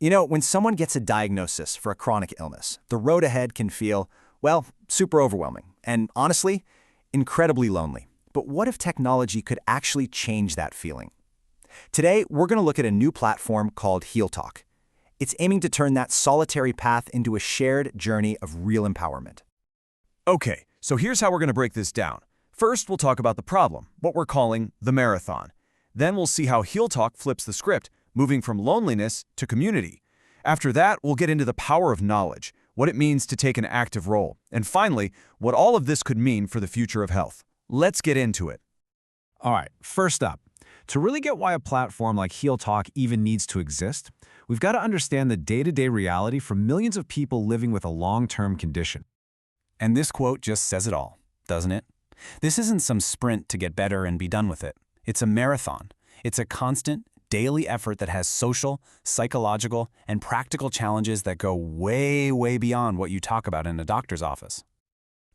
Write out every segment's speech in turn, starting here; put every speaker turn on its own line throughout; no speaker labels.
You know, when someone gets a diagnosis for a chronic illness, the road ahead can feel, well, super overwhelming and honestly, incredibly lonely. But what if technology could actually change that feeling? Today, we're going to look at a new platform called HealTalk. It's aiming to turn that solitary path into a shared journey of real empowerment.
Okay, so here's how we're going to break this down. First, we'll talk about the problem, what we're calling the marathon. Then we'll see how HealTalk flips the script, moving from loneliness to community. After that, we'll get into the power of knowledge, what it means to take an active role, and finally, what all of this could mean for the future of health. Let's get into it.
All right, first up, to really get why a platform like HealTalk even needs to exist, we've got to understand the day-to-day reality for millions of people living with a long-term condition.
And this quote just says it all, doesn't it? This isn't some sprint to get better and be done with it. It's a marathon. It's a constant, daily effort that has social, psychological, and practical challenges that go way, way beyond what you talk about in a doctor's office.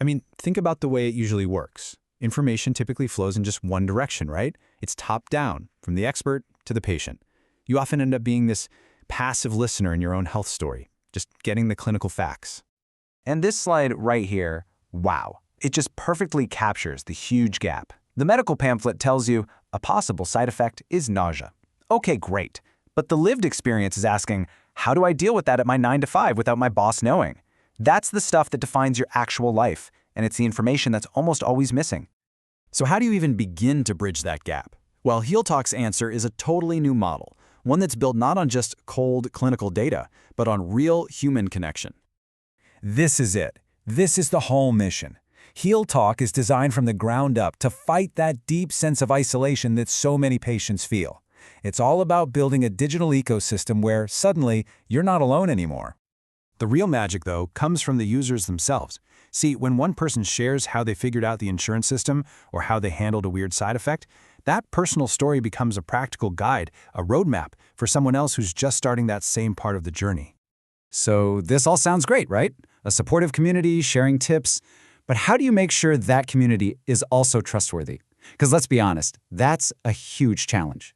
I mean, think about the way it usually works. Information typically flows in just one direction, right? It's top-down, from the expert to the patient. You often end up being this passive listener in your own health story, just getting the clinical facts.
And this slide right here, wow, it just perfectly captures the huge gap. The medical pamphlet tells you a possible side effect is nausea. Okay, great. But the lived experience is asking, how do I deal with that at my 9 to 5 without my boss knowing? That's the stuff that defines your actual life, and it's the information that's almost always missing.
So how do you even begin to bridge that gap? Well, HealTalk's answer is a totally new model, one that's built not on just cold clinical data, but on real human connection.
This is it. This is the whole mission. HealTalk is designed from the ground up to fight that deep sense of isolation that so many patients feel. It's all about building a digital ecosystem where, suddenly, you're not alone anymore.
The real magic, though, comes from the users themselves. See, when one person shares how they figured out the insurance system or how they handled a weird side effect, that personal story becomes a practical guide, a roadmap for someone else who's just starting that same part of the journey.
So this all sounds great, right? A supportive community, sharing tips. But how do you make sure that community is also trustworthy? Because let's be honest, that's a huge challenge.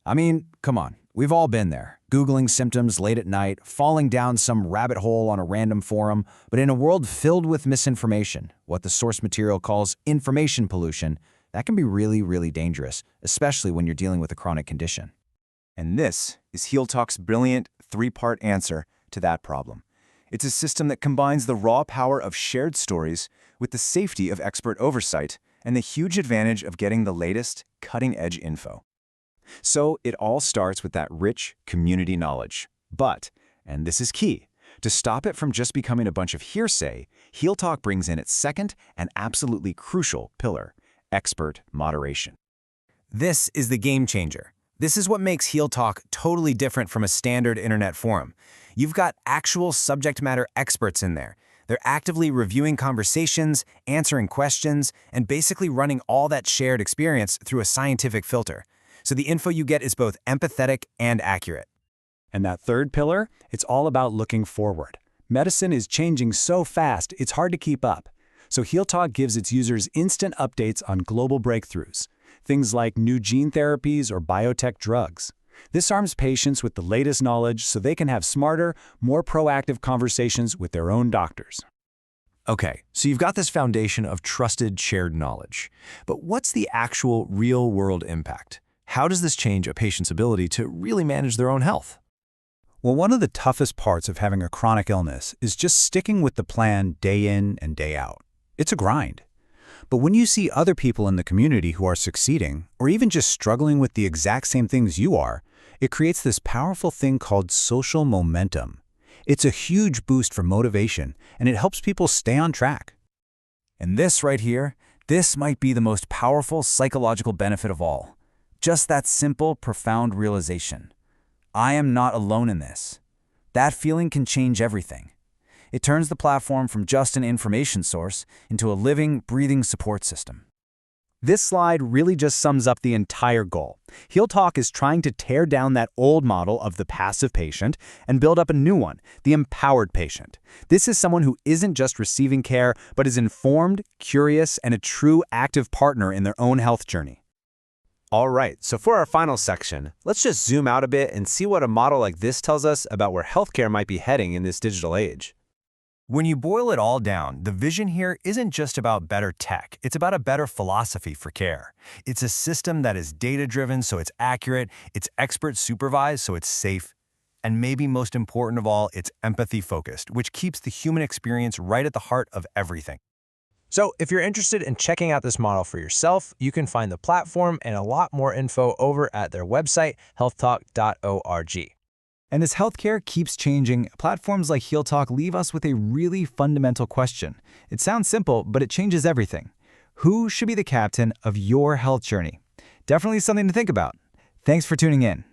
I mean, come on, we've all been there, Googling symptoms late at night, falling down some rabbit hole on a random forum, but in a world filled with misinformation, what the source material calls information pollution, that can be really, really dangerous, especially when you're dealing with a chronic condition.
And this is HealTalk's brilliant three-part answer to that problem. It's a system that combines the raw power of shared stories with the safety of expert oversight and the huge advantage of getting the latest, cutting-edge info. So it all starts with that rich community knowledge. But, and this is key, to stop it from just becoming a bunch of hearsay, HealTalk brings in its second and absolutely crucial pillar, expert moderation.
This is the game changer. This is what makes HealTalk totally different from a standard internet forum. You've got actual subject matter experts in there. They're actively reviewing conversations, answering questions, and basically running all that shared experience through a scientific filter. So the info you get is both empathetic and accurate.
And that third pillar, it's all about looking forward. Medicine is changing so fast, it's hard to keep up. So HealTalk gives its users instant updates on global breakthroughs, things like new gene therapies or biotech drugs. This arms patients with the latest knowledge so they can have smarter, more proactive conversations with their own doctors.
Okay, so you've got this foundation of trusted shared knowledge. But what's the actual real-world impact? How does this change a patient's ability to really manage their own health?
Well, one of the toughest parts of having a chronic illness is just sticking with the plan day in and day out. It's a grind. But when you see other people in the community who are succeeding, or even just struggling with the exact same things you are, it creates this powerful thing called social momentum. It's a huge boost for motivation, and it helps people stay on track.
And this right here, this might be the most powerful psychological benefit of all. Just that simple, profound realization. I am not alone in this. That feeling can change everything. It turns the platform from just an information source into a living, breathing support system.
This slide really just sums up the entire goal. HealTalk is trying to tear down that old model of the passive patient and build up a new one, the empowered patient. This is someone who isn't just receiving care, but is informed, curious, and a true active partner in their own health journey.
All right, so for our final section, let's just zoom out a bit and see what a model like this tells us about where healthcare might be heading in this digital age.
When you boil it all down, the vision here isn't just about better tech, it's about a better philosophy for care. It's a system that is data-driven so it's accurate, it's expert-supervised so it's safe, and maybe most important of all, it's empathy-focused, which keeps the human experience right at the heart of everything.
So if you're interested in checking out this model for yourself, you can find the platform and a lot more info over at their website, healthtalk.org.
And as healthcare keeps changing, platforms like HealTalk leave us with a really fundamental question. It sounds simple, but it changes everything. Who should be the captain of your health journey? Definitely something to think about. Thanks for tuning in.